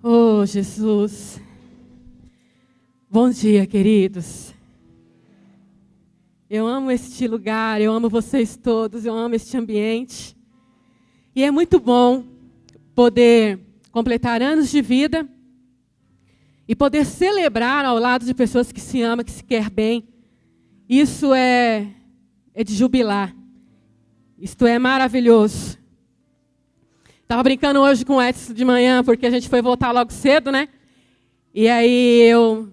Oh, Jesus. Bom dia, queridos. Eu amo este lugar, eu amo vocês todos, eu amo este ambiente. E é muito bom poder completar anos de vida e poder celebrar ao lado de pessoas que se amam, que se quer bem. Isso é de jubilar. Isto é maravilhoso. Estava brincando hoje com o Edson de manhã, porque a gente foi votar logo cedo, né? E aí eu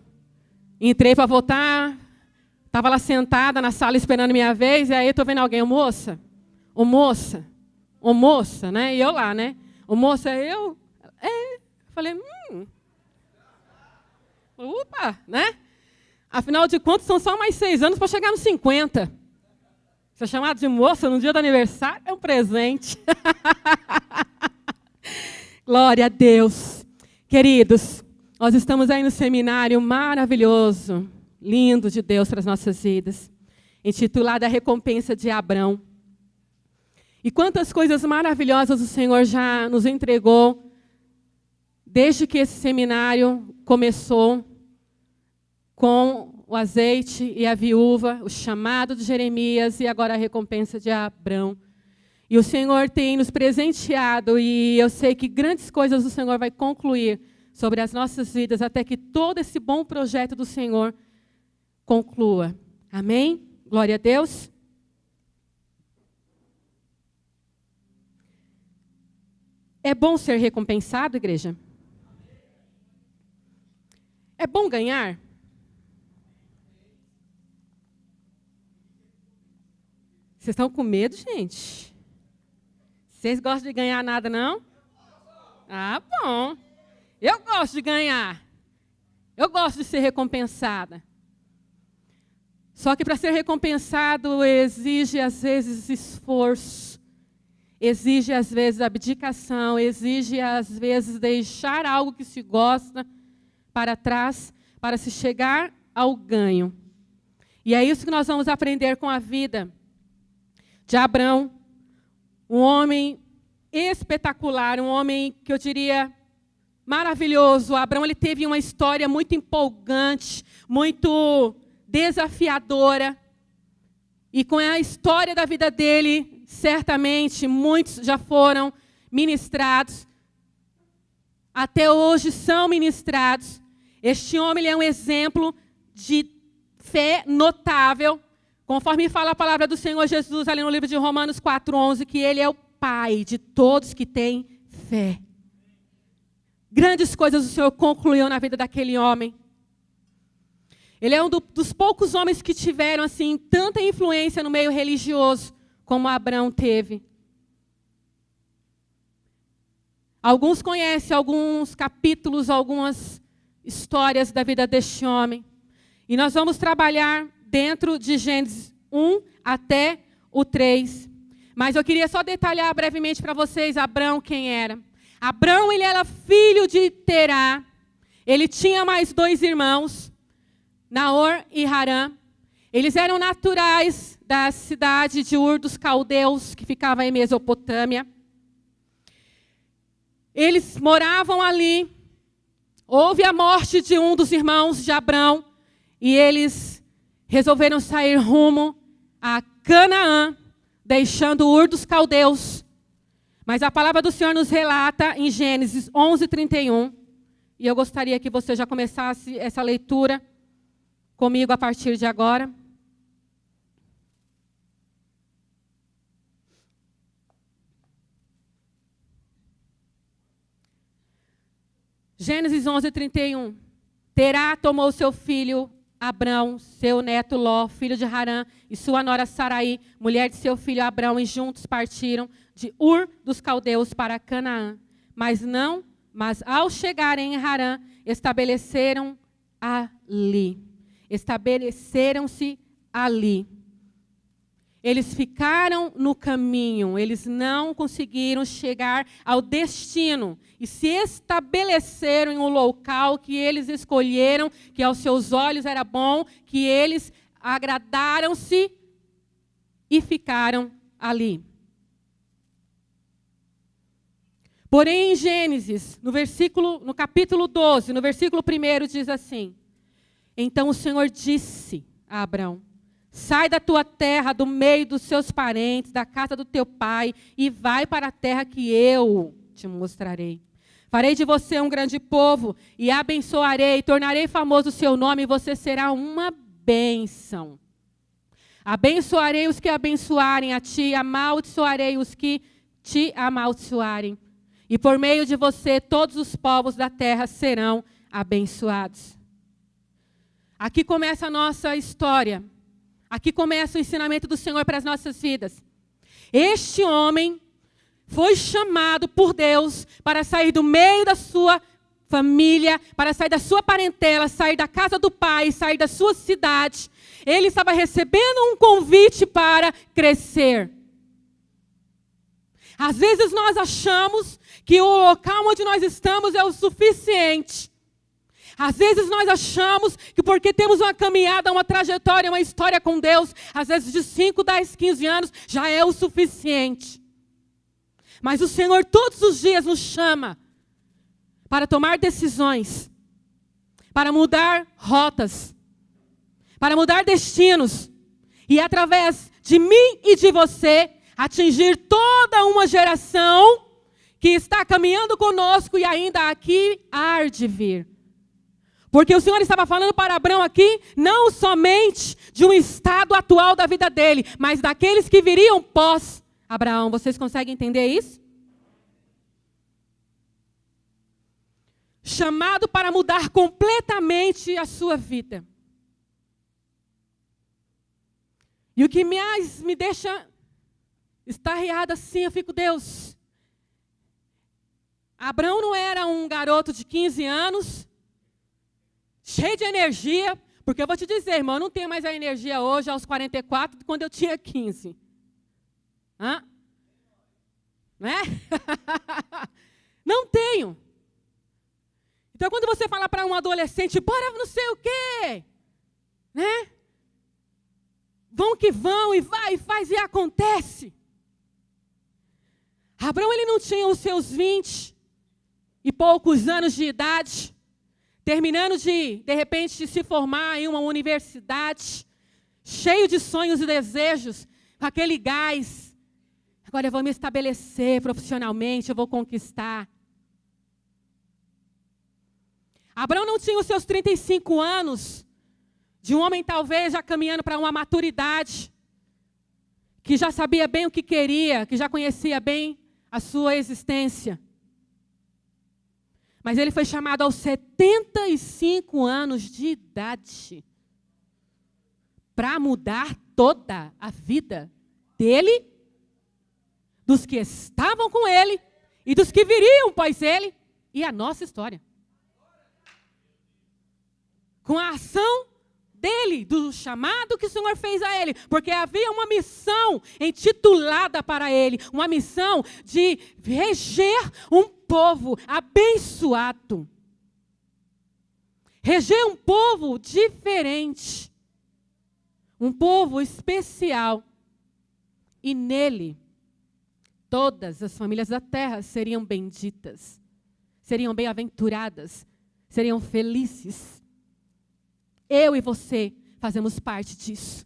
entrei para votar, estava lá sentada na sala esperando minha vez, e aí estou vendo alguém, ô moça, né? E eu lá, né? Ô moça, eu? Falei, opa, né? Afinal de contas, são só mais 6 anos para chegar nos 50. Ser chamado de moça no dia do aniversário é um presente. Glória a Deus. Queridos, nós estamos aí no seminário maravilhoso, lindo de Deus para as nossas vidas, intitulado A Recompensa de Abrão. E quantas coisas maravilhosas o Senhor já nos entregou desde que esse seminário começou, com o azeite e a viúva, o chamado de Jeremias e agora a recompensa de Abrão. E o Senhor tem nos presenteado e eu sei que grandes coisas o Senhor vai concluir sobre as nossas vidas até que todo esse bom projeto do Senhor conclua. Amém? Glória a Deus. É bom ser recompensado, igreja? É bom ganhar? Vocês estão com medo, gente? Vocês gostam de ganhar nada, não? Ah, bom. Eu gosto de ganhar. Eu gosto de ser recompensada. Só que para ser recompensado exige, às vezes, esforço. Exige, às vezes, abdicação. Exige, às vezes, deixar algo que se gosta para trás, para se chegar ao ganho. E é isso que nós vamos aprender com a vida de Abrão, um homem espetacular, um homem que eu diria maravilhoso. Abrão, ele teve uma história muito empolgante, muito desafiadora. E com a história da vida dele, certamente muitos já foram ministrados. Até hoje são ministrados. Este homem, ele é um exemplo de fé notável. Conforme fala a palavra do Senhor Jesus ali no livro de Romanos 4:11, que Ele é o Pai de todos que têm fé. Grandes coisas o Senhor concluiu na vida daquele homem. Ele é um dos poucos homens que tiveram assim tanta influência no meio religioso como Abrão teve. Alguns conhecem alguns capítulos, algumas histórias da vida deste homem. E nós vamos trabalhar dentro de Gênesis 1 até o 3. Mas eu queria só detalhar brevemente para vocês Abrão quem era. Abrão, ele era filho de Terá. Ele tinha mais 2 irmãos, Naor e Harã. Eles eram naturais da cidade de Ur dos Caldeus, que ficava em Mesopotâmia. Eles moravam ali. Houve a morte de um dos irmãos de Abrão e eles resolveram sair rumo a Canaã, deixando Ur dos Caldeus. Mas a palavra do Senhor nos relata em Gênesis 11:31. E eu gostaria que você já começasse essa leitura comigo a partir de agora. Gênesis 11:31. Terá tomou seu filho Abrão, seu neto Ló, filho de Harã, e sua nora Sarai, mulher de seu filho Abrão, e juntos partiram de Ur dos Caldeus para Canaã. Mas ao chegarem em Harã, estabeleceram-se ali. Eles ficaram no caminho, eles não conseguiram chegar ao destino e se estabeleceram em um local que eles escolheram, que aos seus olhos era bom, que eles agradaram-se e ficaram ali. Porém, em Gênesis, no capítulo 12, no versículo 1, diz assim: Então o Senhor disse a Abrão: Sai da tua terra, do meio dos seus parentes, da casa do teu pai, e vai para a terra que eu te mostrarei. Farei de você um grande povo, e abençoarei, tornarei famoso o seu nome, e você será uma bênção. Abençoarei os que abençoarem a ti, amaldiçoarei os que te amaldiçoarem. E por meio de você, todos os povos da terra serão abençoados. Aqui começa a nossa história. Aqui começa o ensinamento do Senhor para as nossas vidas. Este homem foi chamado por Deus para sair do meio da sua família, para sair da sua parentela, sair da casa do pai, sair da sua cidade. Ele estava recebendo um convite para crescer. Às vezes nós achamos que o local onde nós estamos é o suficiente. Às vezes nós achamos que porque temos uma caminhada, uma trajetória, uma história com Deus, às vezes de 5, 10, 15 anos, já é o suficiente. Mas o Senhor todos os dias nos chama para tomar decisões, para mudar rotas, para mudar destinos, e através de mim e de você, atingir toda uma geração que está caminhando conosco e ainda aqui há de vir. Porque o Senhor estava falando para Abrão aqui, não somente de um estado atual da vida dele, mas daqueles que viriam pós Abraão. Vocês conseguem entender isso? Chamado para mudar completamente a sua vida. E o que mais me deixa estarreada assim, eu fico, Deus, Abrão não era um garoto de 15 anos, cheio de energia, porque eu vou te dizer, irmão, eu não tenho mais a energia hoje aos 44 de quando eu tinha 15. Hã? Né? Não tenho. Então, quando você fala para um adolescente, bora não sei o quê, né? Vão que vão, e vai, e faz, e acontece. Abrão, ele não tinha os seus 20 e poucos anos de idade, terminando de repente, se formar em uma universidade, cheio de sonhos e desejos, com aquele gás. Agora eu vou me estabelecer profissionalmente, eu vou conquistar. Abrão não tinha os seus 35 anos, de um homem talvez já caminhando para uma maturidade, que já sabia bem o que queria, que já conhecia bem a sua existência. Mas ele foi chamado aos 75 anos de idade para mudar toda a vida dele, dos que estavam com ele e dos que viriam após ele e a nossa história. Com a ação dele, do chamado que o Senhor fez a ele, porque havia uma missão intitulada para ele, uma missão de reger um povo abençoado, reger um povo diferente, um povo especial, e nele todas as famílias da terra seriam benditas, seriam bem-aventuradas, seriam felizes. Eu e você fazemos parte disso.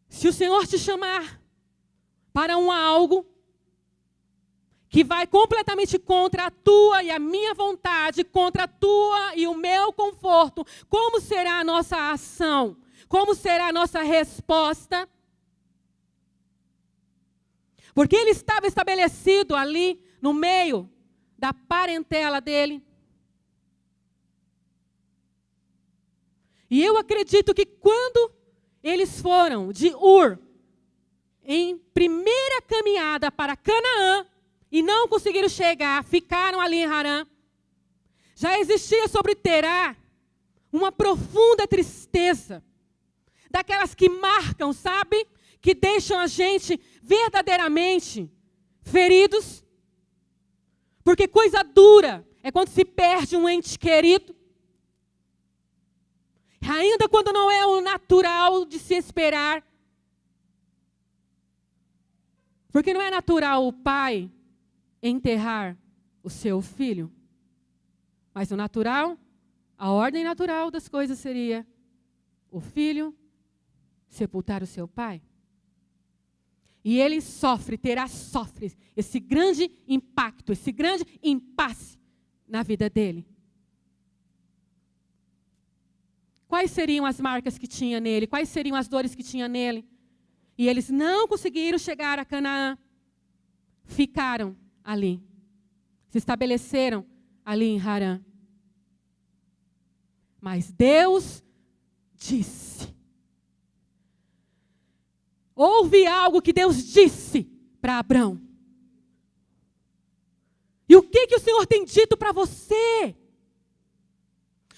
Se o Senhor te chamar para algo que vai completamente contra a tua e a minha vontade, contra a tua e o meu conforto, como será a nossa ação? Como será a nossa resposta? Porque ele estava estabelecido ali no meio da parentela dele. E eu acredito que quando eles foram de Ur, em primeira caminhada para Canaã, e não conseguiram chegar, ficaram ali em Harã, já existia sobre Terá uma profunda tristeza, daquelas que marcam, sabe? Que deixam a gente verdadeiramente feridos. Porque coisa dura é quando se perde um ente querido. Ainda quando não é o natural de se esperar. Porque não é natural o pai enterrar o seu filho. Mas o natural, a ordem natural das coisas seria o filho sepultar o seu pai. E ele sofre esse grande impacto, esse grande impasse na vida dele. Quais seriam as marcas que tinha nele? Quais seriam as dores que tinha nele? E eles não conseguiram chegar a Canaã. Ficaram ali. Se estabeleceram ali em Harã. Mas Deus disse. Houve algo que Deus disse para Abrão. E o que o Senhor tem dito para você?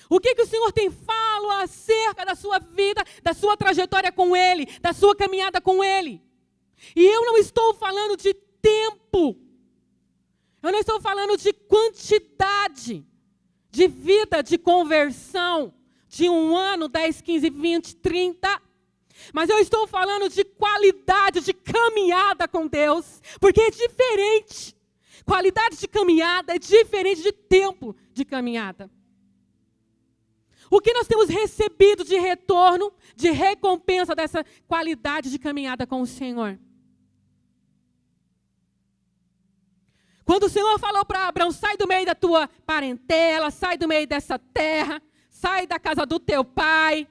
O que o Senhor tem falado acerca da sua vida, da sua trajetória com Ele, da sua caminhada com Ele? E eu não estou falando de tempo. Eu não estou falando de quantidade de vida, de conversão, de 1 ano, 10, 15, 20, 30. Mas eu estou falando de qualidade de caminhada com Deus, porque é diferente. Qualidade de caminhada é diferente de tempo de caminhada. O que nós temos recebido de retorno, de recompensa dessa qualidade de caminhada com o Senhor? Quando o Senhor falou para Abraão, sai do meio da tua parentela, sai do meio dessa terra, sai da casa do teu pai.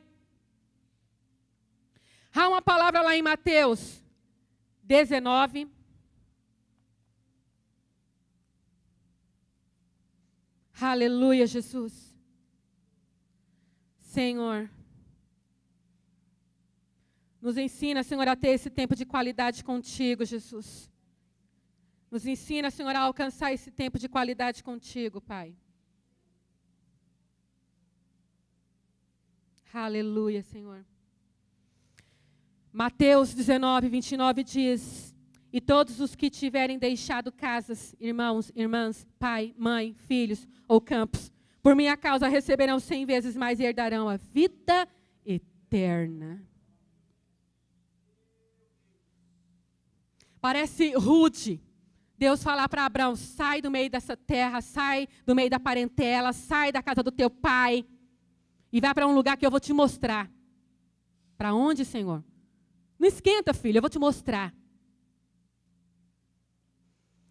Há uma palavra lá em Mateus 19. Aleluia, Jesus. Senhor, nos ensina, Senhor, a ter esse tempo de qualidade contigo, Jesus. Nos ensina, Senhor, a alcançar esse tempo de qualidade contigo, Pai. Aleluia, Senhor. Mateus 19, 29 diz: e todos os que tiverem deixado casas, irmãos, irmãs, pai, mãe, filhos ou campos, por minha causa receberão 100 vezes mais e herdarão a vida eterna. Parece rude Deus falar para Abraão, sai do meio dessa terra, sai do meio da parentela, sai da casa do teu pai e vai para um lugar que eu vou te mostrar. Para onde, Senhor? Não esquenta, filho, eu vou te mostrar.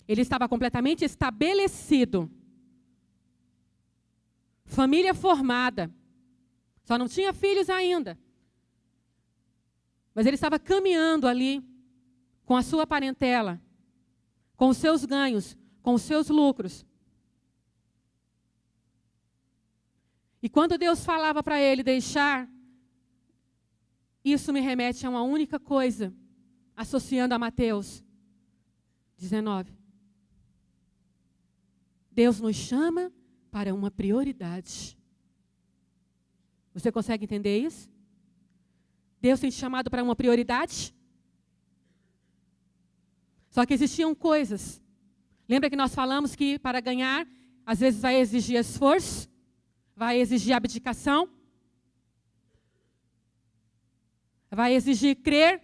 Ele estava completamente estabelecido. Família formada. Só não tinha filhos ainda. Mas ele estava caminhando ali com a sua parentela, com os seus ganhos, com os seus lucros. E quando Deus falava para ele deixar, isso me remete a uma única coisa, associando a Mateus 19. Deus nos chama para uma prioridade. Você consegue entender isso? Deus tem te chamado para uma prioridade? Só que existiam coisas. Lembra que nós falamos que para ganhar, às vezes vai exigir esforço, vai exigir abdicação, vai exigir crer.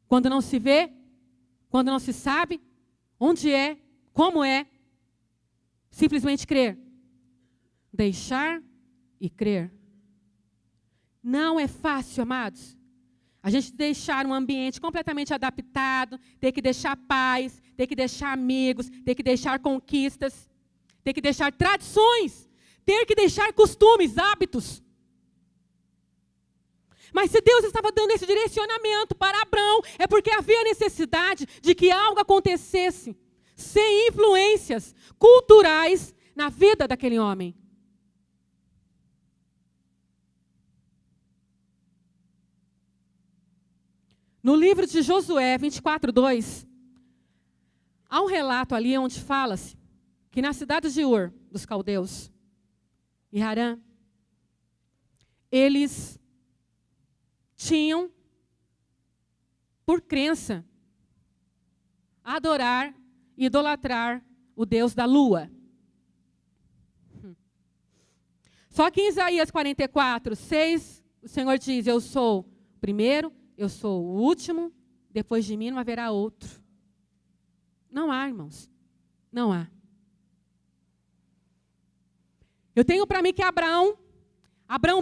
Quando não se vê, quando não se sabe, onde é, como é, simplesmente crer. Deixar e crer. Não é fácil, amados. A gente deixar um ambiente completamente adaptado, ter que deixar paz, ter que deixar amigos, ter que deixar conquistas, ter que deixar tradições, ter que deixar costumes, hábitos. Mas se Deus estava dando esse direcionamento para Abraão, é porque havia necessidade de que algo acontecesse sem influências culturais na vida daquele homem. No livro de Josué 24:2, há um relato ali onde fala-se que na cidade de Ur, dos caldeus, e Harã, eles tinham, por crença, adorar e idolatrar o Deus da lua. Só que em Isaías 44:6, o Senhor diz, eu sou o primeiro, eu sou o último, depois de mim não haverá outro. Não há, irmãos. Não há. Eu tenho para mim que Abraão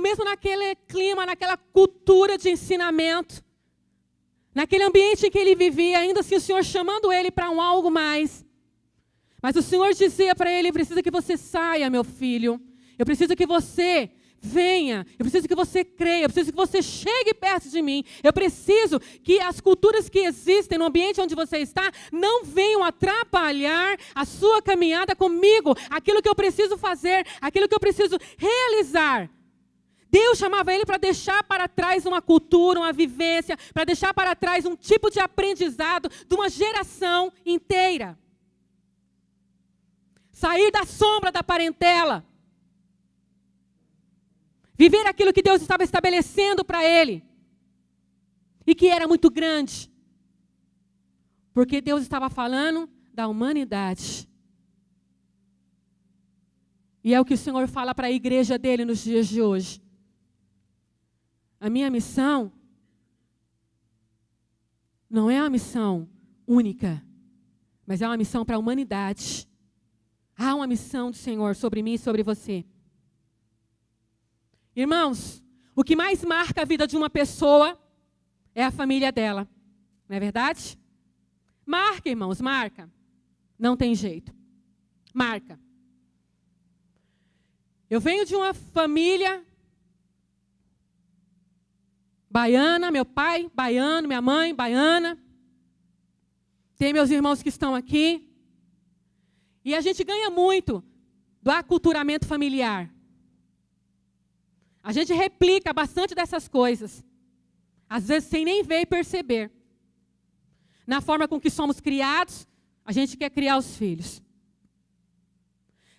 mesmo naquele clima, naquela cultura de ensinamento, naquele ambiente em que ele vivia, ainda assim o Senhor chamando ele para um algo mais. Mas o Senhor dizia para ele: precisa que você saia, meu filho. Eu preciso que você venha. Eu preciso que você creia. Eu preciso que você chegue perto de mim. Eu preciso que as culturas que existem no ambiente onde você está não venham atrapalhar a sua caminhada comigo. Aquilo que eu preciso fazer, aquilo que eu preciso realizar. Deus chamava ele para deixar para trás uma cultura, uma vivência, para deixar para trás um tipo de aprendizado de uma geração inteira. Sair da sombra da parentela. Viver aquilo que Deus estava estabelecendo para ele. E que era muito grande. Porque Deus estava falando da humanidade. E é o que o Senhor fala para a igreja dele nos dias de hoje. A minha missão não é uma missão única, mas é uma missão para a humanidade. Há uma missão do Senhor sobre mim e sobre você. Irmãos, o que mais marca a vida de uma pessoa é a família dela. Não é verdade? Marca, irmãos, marca. Não tem jeito. Marca. Eu venho de uma família baiana, meu pai baiano, minha mãe baiana. Tem meus irmãos que estão aqui. E a gente ganha muito do aculturamento familiar. A gente replica bastante dessas coisas. Às vezes sem nem ver e perceber. Na forma com que somos criados, a gente quer criar os filhos.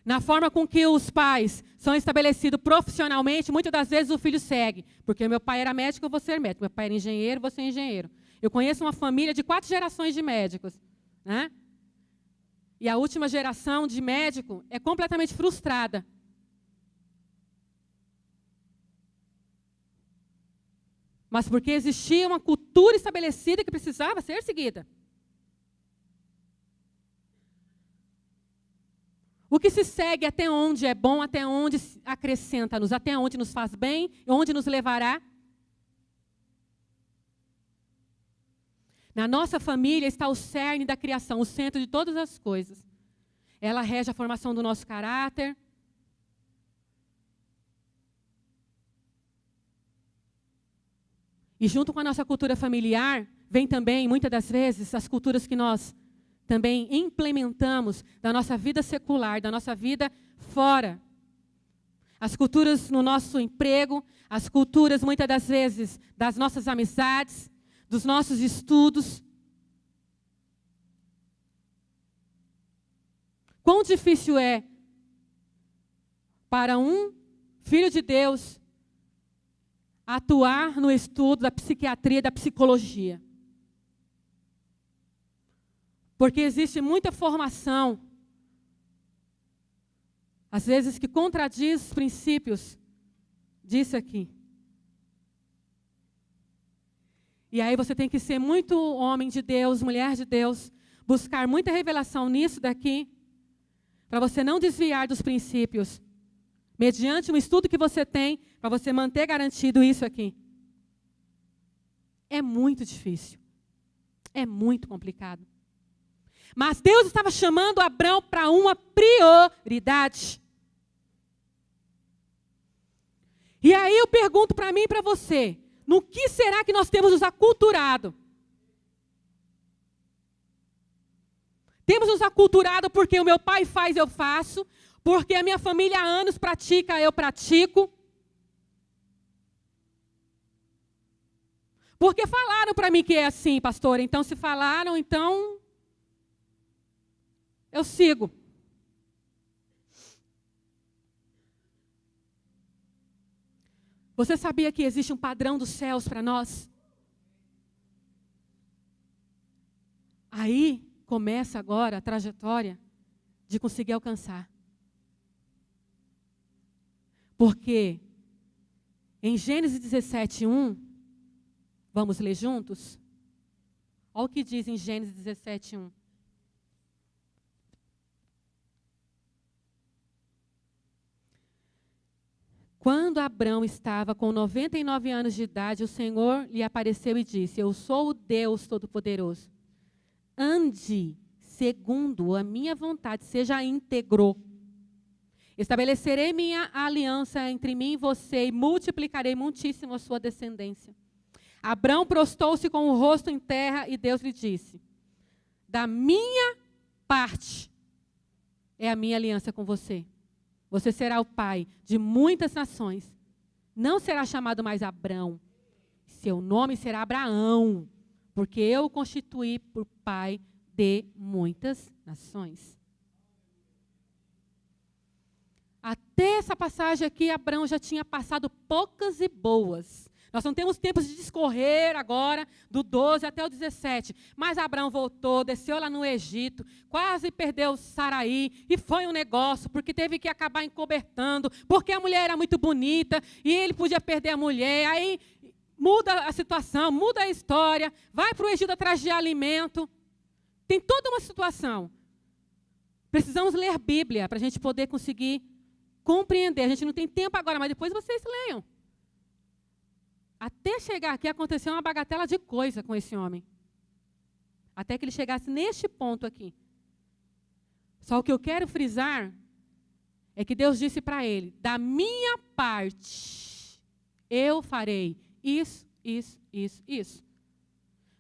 Na forma com que os pais são estabelecidos profissionalmente, muitas das vezes o filho segue. Porque meu pai era médico, eu vou ser médico. Meu pai era engenheiro, eu vou ser engenheiro. Eu conheço uma família de 4 gerações de médicos. Né? E a última geração de médico é completamente frustrada. Mas porque existia uma cultura estabelecida que precisava ser seguida. O que se segue até onde é bom, até onde acrescenta-nos, até onde nos faz bem e onde nos levará. Na nossa família está o cerne da criação, o centro de todas as coisas. Ela rege a formação do nosso caráter. E junto com a nossa cultura familiar, vem também, muitas das vezes, as culturas que nós também implementamos da nossa vida secular, da nossa vida fora. As culturas no nosso emprego, as culturas, muitas das vezes, das nossas amizades, dos nossos estudos. Quão difícil é para um filho de Deus atuar no estudo da psiquiatria, da psicologia. Porque existe muita formação, às vezes que contradiz os princípios disso aqui. E aí você tem que ser muito homem de Deus, mulher de Deus, buscar muita revelação nisso daqui, para você não desviar dos princípios, mediante um estudo que você tem, para você manter garantido isso aqui. É muito difícil. É muito complicado. Mas Deus estava chamando Abraão para uma prioridade. E aí eu pergunto para mim e para você, no que será que nós temos nos aculturado? Temos nos aculturado porque o meu pai faz, eu faço, porque a minha família há anos pratica, eu pratico. Porque falaram para mim que é assim, pastor, então se falaram, então eu sigo. Você sabia que existe um padrão dos céus para nós? Aí começa agora a trajetória de conseguir alcançar. Porque em Gênesis 17:1, vamos ler juntos? Olha o que diz em Gênesis 17:1. Quando Abrão estava com 99 anos de idade, o Senhor lhe apareceu e disse: eu sou o Deus Todo-Poderoso. Ande segundo a minha vontade, seja íntegro. Estabelecerei minha aliança entre mim e você e multiplicarei muitíssimo a sua descendência. Abrão prostou-se com o rosto em terra e Deus lhe disse: da minha parte é a minha aliança com você. Você será o pai de muitas nações. Não será chamado mais Abrão. Seu nome será Abraão, porque eu o constituí por pai de muitas nações. Até essa passagem aqui, Abrão já tinha passado poucas e boas. Nós não temos tempo de discorrer agora do 12 até o 17. Mas Abrão voltou, desceu lá no Egito, quase perdeu Saraí, e foi um negócio, porque teve que acabar encobertando, porque a mulher era muito bonita, e ele podia perder a mulher. Aí muda a situação, muda a história, vai para o Egito atrás de alimento. Tem toda uma situação. Precisamos ler Bíblia para a gente poder conseguir compreender. A gente não tem tempo agora, mas depois vocês leiam. Até chegar aqui, aconteceu uma bagatela de coisa com esse homem. Até que ele chegasse neste ponto aqui. Só o que eu quero frisar é que Deus disse para ele: da minha parte, eu farei isso, isso, isso, isso.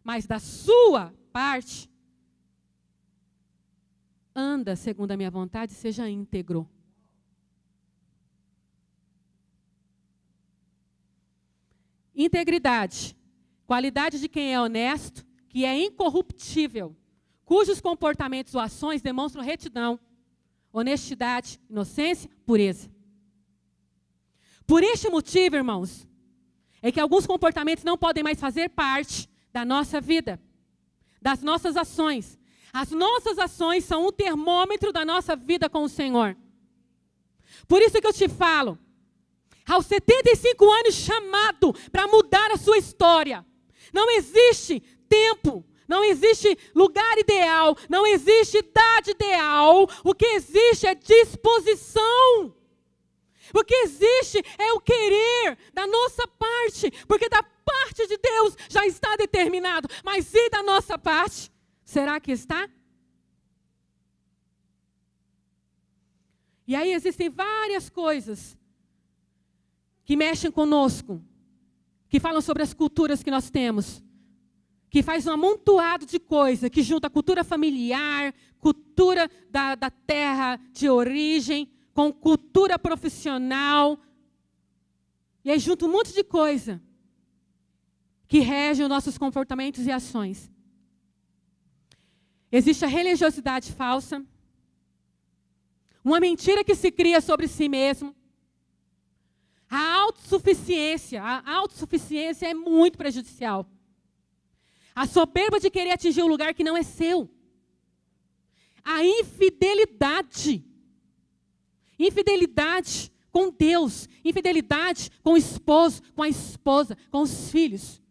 Mas da sua parte, anda segundo a minha vontade, seja íntegro. Integridade, qualidade de quem é honesto, que é incorruptível, cujos comportamentos ou ações demonstram retidão, honestidade, inocência, pureza. Por este motivo, irmãos, é que alguns comportamentos não podem mais fazer parte da nossa vida, das nossas ações. As nossas ações são um termômetro da nossa vida com o Senhor. Por isso que eu te falo, aos 75 anos, chamado para mudar a sua história. Não existe tempo, não existe lugar ideal, não existe idade ideal. O que existe é disposição. O que existe é o querer da nossa parte, porque da parte de Deus já está determinado. Mas e da nossa parte? Será que está? E aí existem várias coisas que mexem conosco, que falam sobre as culturas que nós temos, que faz um amontoado de coisa, que junta a cultura familiar, cultura da terra de origem, com cultura profissional, e aí junta um monte de coisa que rege os nossos comportamentos e ações. Existe a religiosidade falsa, uma mentira que se cria sobre si mesmo. A autossuficiência é muito prejudicial. A soberba de querer atingir um lugar que não é seu. A infidelidade. Infidelidade com Deus. Infidelidade com o esposo, com a esposa, com os filhos.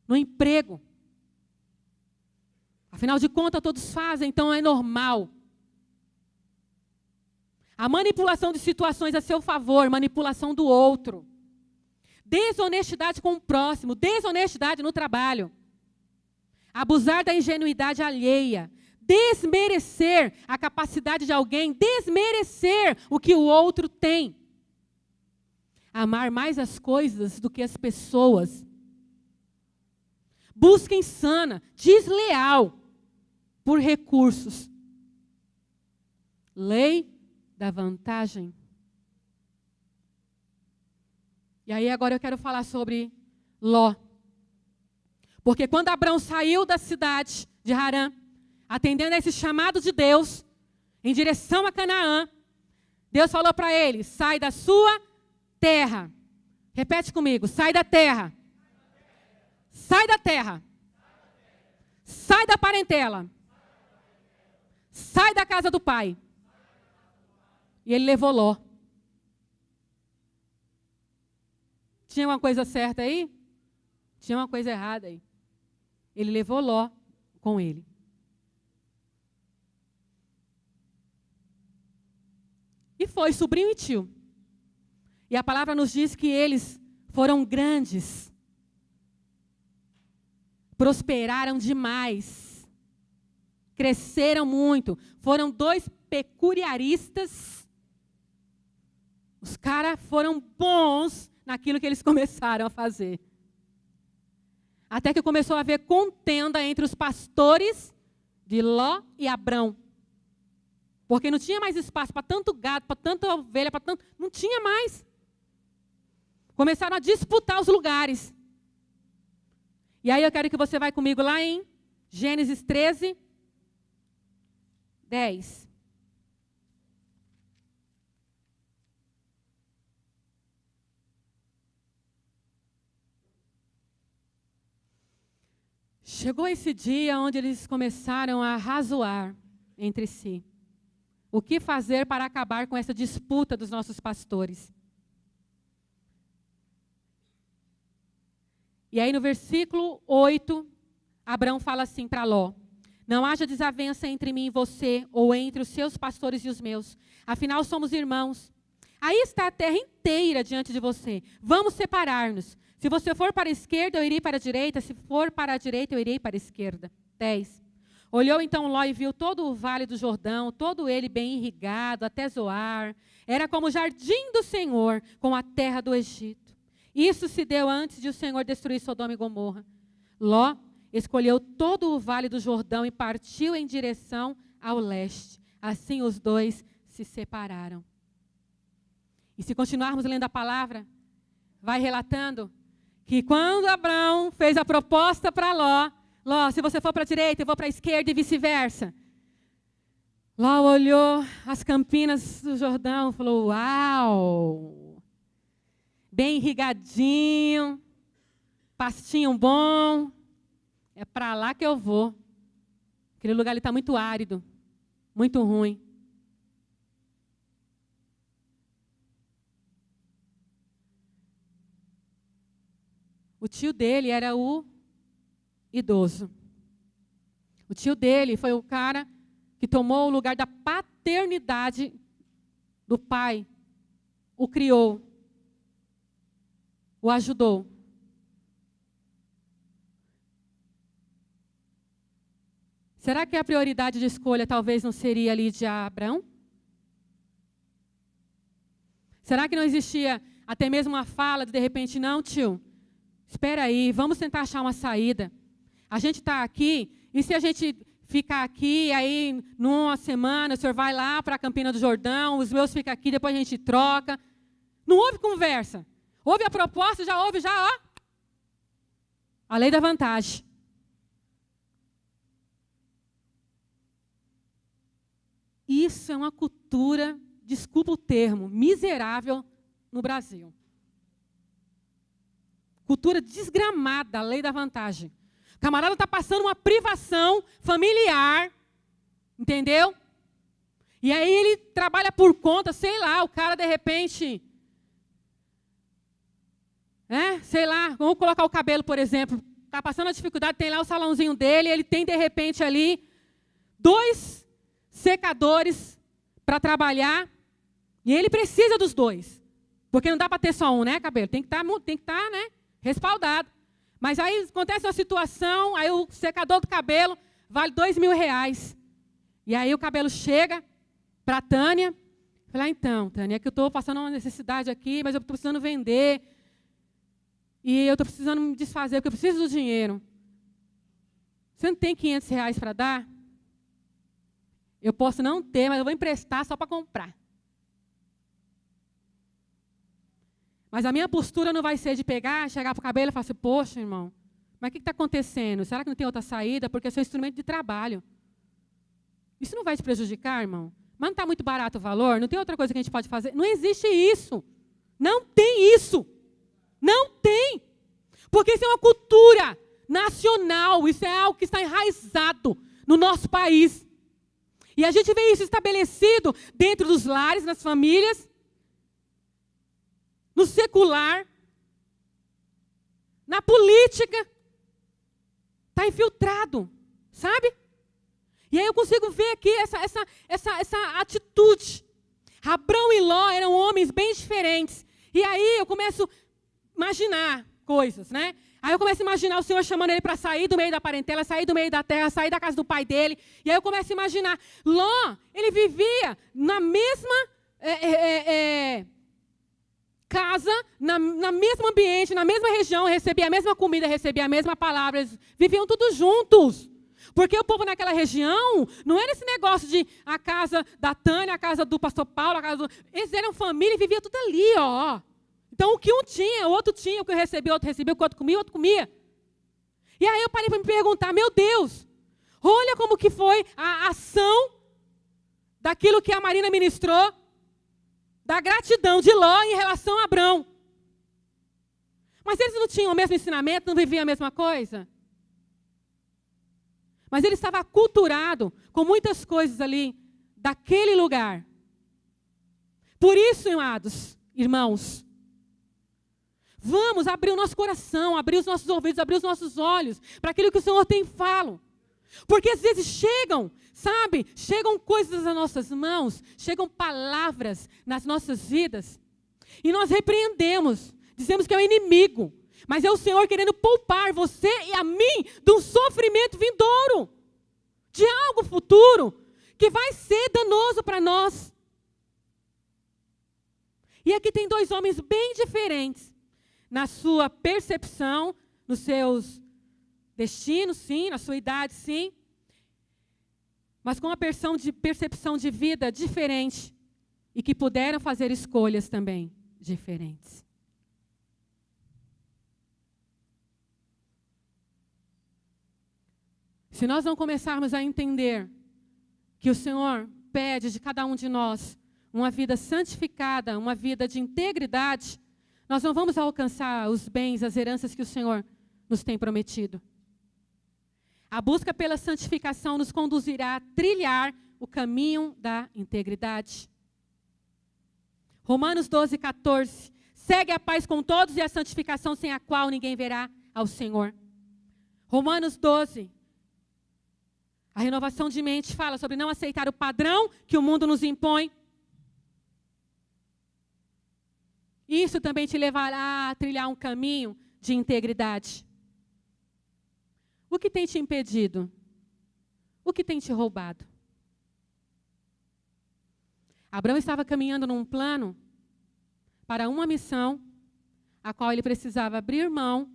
No emprego. Afinal de contas, todos fazem, então é normal. A manipulação de situações a seu favor, manipulação do outro. Desonestidade com o próximo, desonestidade no trabalho. Abusar da ingenuidade alheia. Desmerecer a capacidade de alguém, desmerecer o que o outro tem. Amar mais as coisas do que as pessoas. Busca insana, desleal por recursos. Lei da vantagem. E aí agora eu quero falar sobre Ló. Porque quando Abrão saiu da cidade de Harã, atendendo a esse chamado de Deus, em direção a Canaã, Deus falou para ele: sai da sua terra. Repete comigo: sai da terra. Sai da terra. Sai da parentela. Sai da casa do pai. E ele levou Ló. Tinha uma coisa certa aí? Tinha uma coisa errada aí. ele levou Ló com ele. E foi sobrinho e tio. E a palavra nos diz que eles foram grandes. Prosperaram demais. Cresceram muito. Foram 2 peculiaristas. Os caras foram bons naquilo que eles começaram a fazer. Até que começou a haver contenda entre os pastores de Ló e Abrão. Porque não tinha mais espaço para tanto gado, para tanta ovelha, para tanto... Não tinha mais. Começaram a disputar os lugares. E aí eu quero que você vá comigo lá em Gênesis 13, 10. Chegou esse dia onde eles começaram a razoar entre si. O que fazer para acabar com essa disputa dos nossos pastores? E aí no versículo 8, Abrão fala assim para Ló: não haja desavença entre mim e você, ou entre os seus pastores e os meus. Afinal, somos irmãos. Aí está a terra inteira diante de você. Vamos separar-nos. Se você for para a esquerda, eu irei para a direita. Se for para a direita, eu irei para a esquerda. 10. Olhou então Ló e viu todo o vale do Jordão, todo ele bem irrigado, até Zoar. Era como o jardim do Senhor, com a terra do Egito. Isso se deu antes de o Senhor destruir Sodoma e Gomorra. Ló escolheu todo o vale do Jordão e partiu em direção ao leste. Assim os dois se separaram. E se continuarmos lendo a palavra, vai relatando que quando Abrão fez a proposta para Ló, Ló, se você for para a direita, eu vou para a esquerda e vice-versa. Ló olhou as campinas do Jordão e falou: uau! Bem irrigadinho, pastinho bom. É para lá que eu vou. Aquele lugar ali está muito árido, muito ruim. O tio dele era o idoso. O tio dele foi o cara que tomou o lugar da paternidade do pai, o criou, o ajudou. Será que a prioridade de escolha talvez não seria ali de Abrão? Será que não existia até mesmo uma fala de repente, não, tio, espera aí, vamos tentar achar uma saída. A gente está aqui, e se a gente ficar aqui, aí numa semana o senhor vai lá para a Campina do Jordão, os meus ficam aqui, depois a gente troca. Não houve conversa. Houve a proposta, já houve, ó. A lei da vantagem. Isso é uma cultura, desculpa o termo, miserável no Brasil. Cultura desgramada, a lei da vantagem. O camarada está passando uma privação familiar, entendeu? E aí ele trabalha por conta, sei lá, o cara de repente, sei lá, vamos colocar o cabelo, por exemplo, está passando a dificuldade, tem lá o salãozinho dele, ele tem de repente ali 2 secadores para trabalhar, e ele precisa dos 2, porque não dá para ter só um, né, cabelo? Tem que estar, né, respaldado. Mas aí acontece uma situação, aí o secador do cabelo vale R$2.000. E aí o cabelo chega para a Tânia, fala: então, Tânia, é que eu estou passando uma necessidade aqui, mas eu estou precisando vender, e eu estou precisando me desfazer, porque eu preciso do dinheiro. Você não tem R$500 para dar? Eu posso não ter, mas eu vou emprestar só para comprar. Mas a minha postura não vai ser de pegar, chegar para o cabelo e falar assim: poxa, irmão, mas o que está acontecendo? Será que não tem outra saída? Porque é seu instrumento de trabalho. Isso não vai te prejudicar, irmão? Mas não está muito barato o valor? Não tem outra coisa que a gente pode fazer? Não existe isso. Não tem isso. Não tem. Porque isso é uma cultura nacional. Isso é algo que está enraizado no nosso país. E a gente vê isso estabelecido dentro dos lares, nas famílias, no secular, na política. Está está infiltrado, sabe? E aí eu consigo ver aqui essa atitude. Abrão e Ló eram homens bem diferentes. E aí eu começo a imaginar coisas, né? Aí eu começo a imaginar o Senhor chamando ele para sair do meio da parentela, sair do meio da terra, sair da casa do pai dele. E aí eu começo a imaginar, Ló, ele vivia na mesma casa, na mesmo ambiente, na mesma região, recebia a mesma comida, recebia a mesma palavra, eles viviam todos juntos. Porque o povo naquela região não era esse negócio de a casa da Tânia, a casa do pastor Paulo, a casa do... Eles eram família e viviam tudo ali, ó. Então, o que um tinha, o outro tinha, o que eu recebia, o outro recebia, o que o outro comia, o outro comia. E aí eu parei para me perguntar, meu Deus, olha como que foi a ação daquilo que a Marina ministrou, da gratidão de Ló em relação a Abrão. Mas eles não tinham o mesmo ensinamento, não viviam a mesma coisa? Mas ele estava aculturado com muitas coisas ali, daquele lugar. Por isso, amados, irmãos, vamos abrir o nosso coração, abrir os nossos ouvidos, abrir os nossos olhos para aquilo que o Senhor tem falo. Porque às vezes chegam, sabe, chegam coisas nas nossas mãos, chegam palavras nas nossas vidas, e nós repreendemos, dizemos que é o inimigo, mas é o Senhor querendo poupar você e a mim de um sofrimento vindouro, de algo futuro, que vai ser danoso para nós. E aqui tem dois homens bem diferentes, na sua percepção, nos seus destinos, sim, na sua idade, sim, mas com uma percepção de vida diferente e que puderam fazer escolhas também diferentes. Se nós não começarmos a entender que o Senhor pede de cada um de nós uma vida santificada, uma vida de integridade, nós não vamos alcançar os bens, as heranças que o Senhor nos tem prometido. A busca pela santificação nos conduzirá a trilhar o caminho da integridade. Romanos 12, 14. Segue a paz com todos e a santificação sem a qual ninguém verá ao Senhor. Romanos 12. A renovação de mente fala sobre não aceitar o padrão que o mundo nos impõe. Isso também te levará a trilhar um caminho de integridade. O que tem te impedido? O que tem te roubado? Abraão estava caminhando num plano para uma missão, a qual ele precisava abrir mão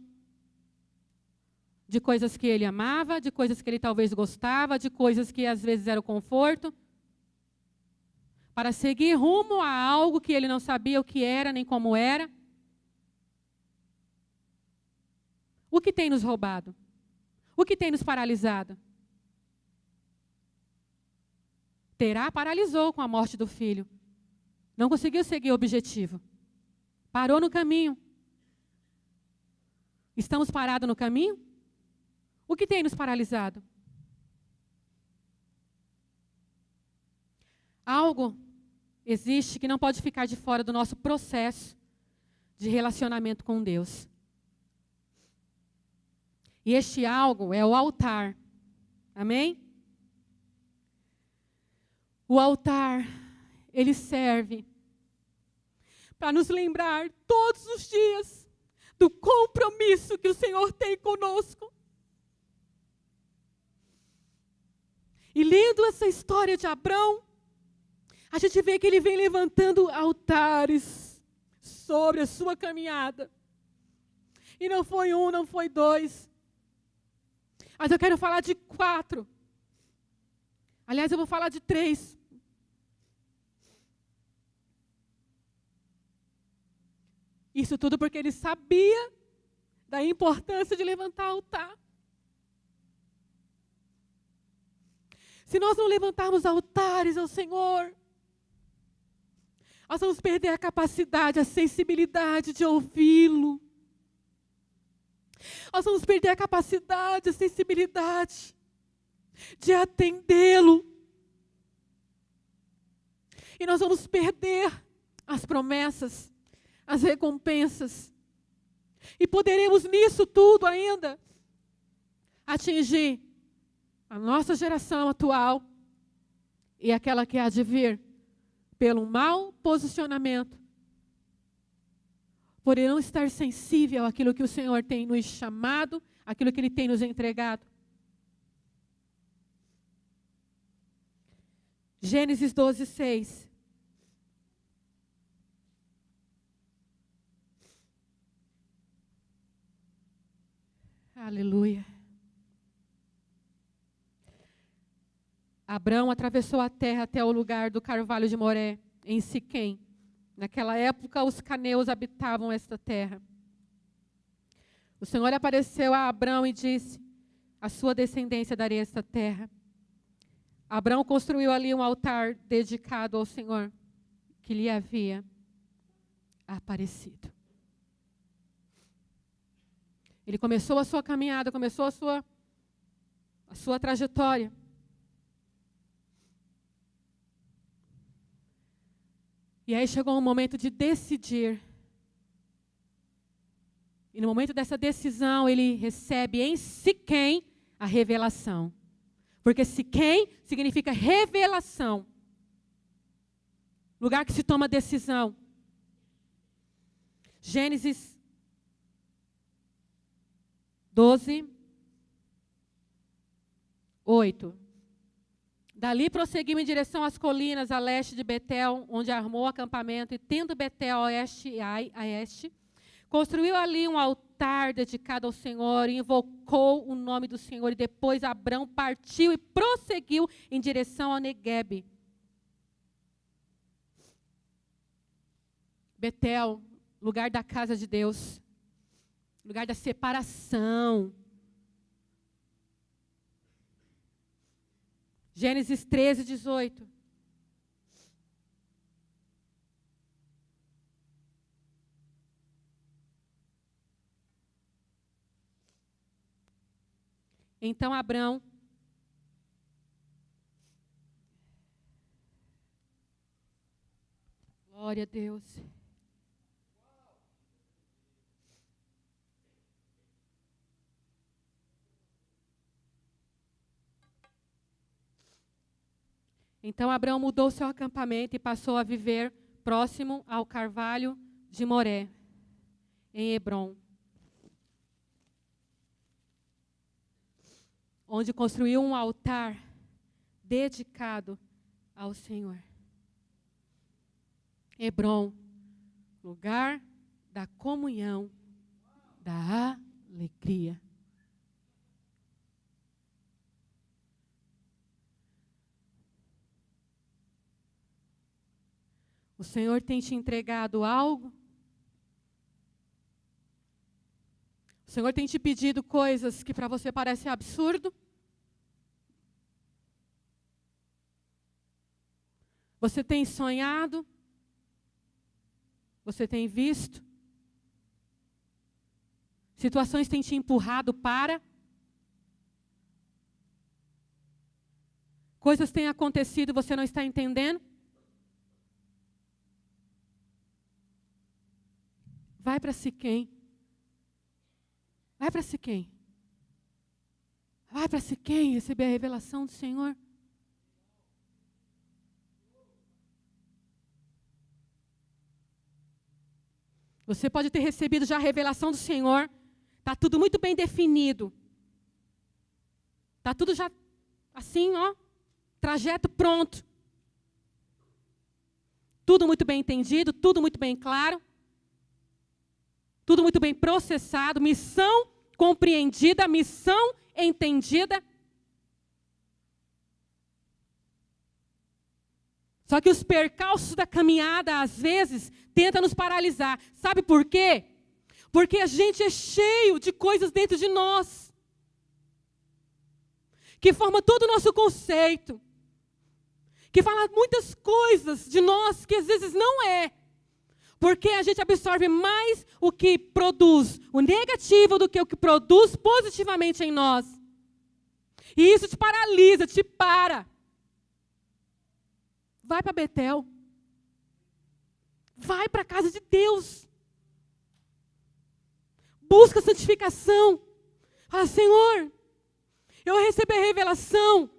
de coisas que ele amava, de coisas que ele talvez gostava, de coisas que às vezes eram conforto, para seguir rumo a algo que ele não sabia o que era, nem como era. O que tem nos roubado? O que tem nos paralisado? Terá paralisou com a morte do filho. Não conseguiu seguir o objetivo. Parou no caminho. Estamos parados no caminho? O que tem nos paralisado? Algo existe que não pode ficar de fora do nosso processo de relacionamento com Deus. E este algo é o altar. Amém? O altar, ele serve para nos lembrar todos os dias do compromisso que o Senhor tem conosco. E lendo essa história de Abrão, a gente vê que ele vem levantando altares sobre a sua caminhada. E não foi um, não foi dois. Mas eu quero falar de 4. Aliás, eu vou falar de 3. Isso tudo porque ele sabia da importância de levantar altar. Se nós não levantarmos altares ao Senhor, nós vamos perder a capacidade, a sensibilidade de ouvi-lo. Nós vamos perder a capacidade, a sensibilidade de atendê-lo. E nós vamos perder as promessas, as recompensas. E poderemos nisso tudo ainda atingir a nossa geração atual e aquela que há de vir pelo mau posicionamento, por não estar sensível àquilo que o Senhor tem nos chamado, àquilo que Ele tem nos entregado. Gênesis 12, 6. Aleluia. Abrão atravessou a terra até o lugar do carvalho de Moré, em Siquém. Naquela época, os caneus habitavam esta terra. O Senhor apareceu a Abrão e disse: a sua descendência darei esta terra. Abrão construiu ali um altar dedicado ao Senhor, que lhe havia aparecido. Ele começou a sua caminhada, começou a sua trajetória. E aí chegou um momento de decidir. E no momento dessa decisão, ele recebe em Siquém a revelação. Porque Siquém significa revelação. Lugar que se toma decisão. Gênesis 12, 8. Dali prosseguiu em direção às colinas a leste de Betel, onde armou acampamento, e tendo Betel a oeste e Ai a este, construiu ali um altar dedicado ao Senhor, e invocou o nome do Senhor, e depois Abrão partiu e prosseguiu em direção ao Neguebe. Betel, lugar da casa de Deus, lugar da separação. Gênesis 13, 18. Então Abrão glória a Deus. Então Abrão mudou seu acampamento e passou a viver próximo ao carvalho de Moré, em Hebrom, onde construiu um altar dedicado ao Senhor. Hebrom, lugar da comunhão, da alegria. O Senhor tem te entregado algo? O Senhor tem te pedido coisas que para você parecem absurdo? Você tem sonhado? Você tem visto? Situações têm te empurrado para? Coisas têm acontecido e você não está entendendo? Vai para Siquém. Vai para Siquém. Vai para Siquém receber a revelação do Senhor. Você pode ter recebido já a revelação do Senhor. Está tudo muito bem definido. Está tudo já assim, ó. Trajeto pronto. Tudo muito bem entendido, tudo muito bem claro. Tudo muito bem processado, missão compreendida, missão entendida. Só que os percalços da caminhada, às vezes, tentam nos paralisar. Sabe por quê? Porque a gente é cheio de coisas dentro de nós, que forma todo o nosso conceito, que fala muitas coisas de nós que às vezes não é. Porque a gente absorve mais o que produz o negativo do que o que produz positivamente em nós. E isso te paralisa, te para. Vai para Betel. Vai para a casa de Deus. Busca santificação. Fala, Senhor, Eu recebi a revelação,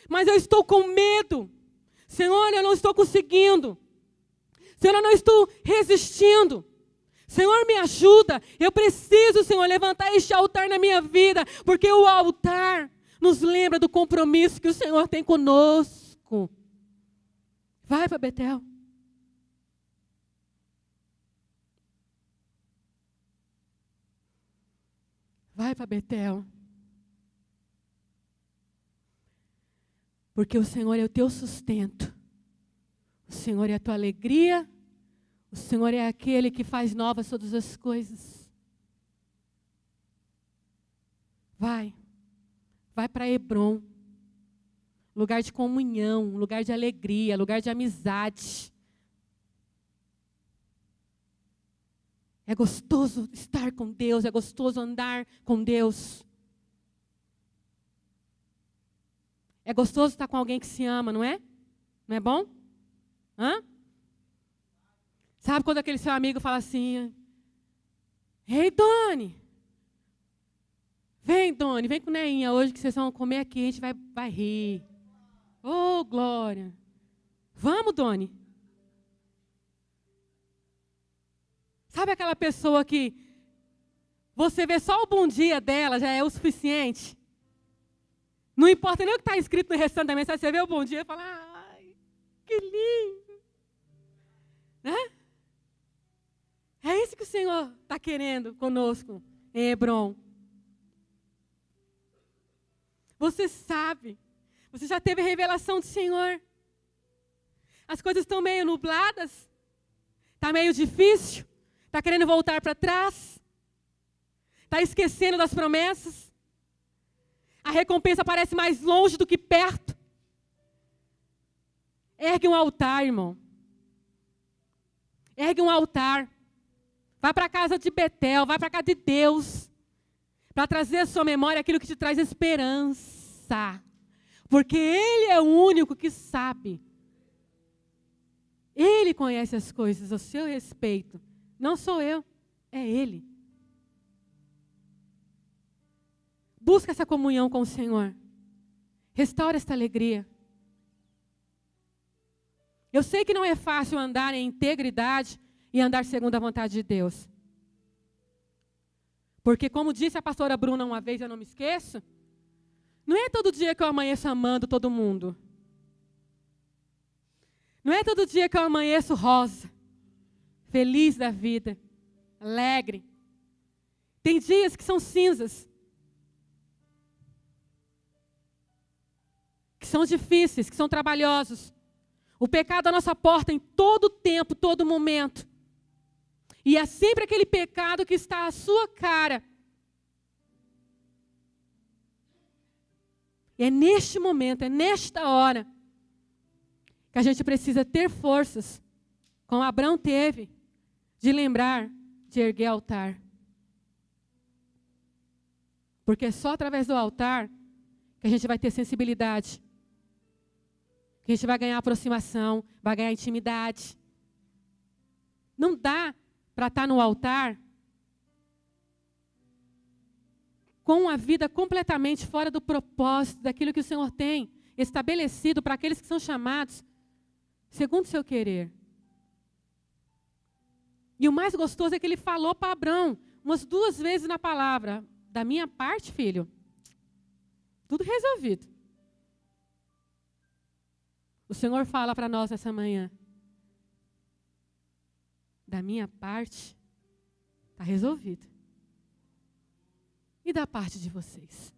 mas eu estou com medo. Senhor, eu não estou conseguindo. Senhor, eu não estou resistindo. Senhor, me ajuda. Eu preciso, Senhor, levantar este altar na minha vida, porque o altar nos lembra do compromisso que o Senhor tem conosco. Vai para Betel. Vai para Betel. Porque o Senhor é o teu sustento. O Senhor é a tua alegria. O Senhor é aquele que faz novas todas as coisas. Vai. Vai para Hebrom. Lugar de comunhão, lugar de alegria, lugar de amizade. É gostoso estar com Deus, é gostoso andar com Deus. É gostoso estar com alguém que se ama, não é? Não é bom? Hã? Sabe quando aquele seu amigo fala assim: Ei, Doni, vem com Neinha hoje que vocês vão comer aqui, a gente vai rir. Oh, glória. Vamos, Doni. Sabe aquela pessoa que você vê só o bom dia dela, já é o suficiente? Não importa nem o que está escrito no restante da mensagem, você vê o bom dia e fala: ai, que lindo. Né? É isso que o Senhor está querendo conosco em Hebrom. Você sabe, você já teve a revelação do Senhor. As coisas estão meio nubladas, está meio difícil, está querendo voltar para trás, está esquecendo das promessas. A recompensa parece mais longe do que perto. Ergue um altar, irmão. Ergue um altar. Vai para a casa de Betel, vai para a casa de Deus. Para trazer à sua memória aquilo que te traz esperança. Porque Ele é o único que sabe. Ele conhece as coisas a seu respeito. Não sou eu, é Ele. Busca essa comunhão com o Senhor. Restaura esta alegria. Eu sei que não é fácil andar em integridade e andar segundo a vontade de Deus. Porque, como disse a pastora Bruna uma vez, eu não me esqueço, não é todo dia que eu amanheço amando todo mundo. Não é todo dia que eu amanheço rosa, feliz da vida, alegre. Tem dias que são cinzas. Que são difíceis, que são trabalhosos. O pecado à nossa porta em todo tempo, todo momento. E é sempre aquele pecado que está à sua cara. E é neste momento, é nesta hora, que a gente precisa ter forças, como Abraão teve, de lembrar de erguer altar. Porque é só através do altar que a gente vai ter sensibilidade. Que a gente vai ganhar aproximação, vai ganhar intimidade. Não dá para estar no altar com a vida completamente fora do propósito, daquilo que o Senhor tem estabelecido para aqueles que são chamados segundo o seu querer. E o mais gostoso é que ele falou para Abraão umas 2 vezes na palavra: da minha parte, filho, tudo resolvido. O Senhor fala para nós essa manhã: da minha parte, está resolvido. E da parte de vocês?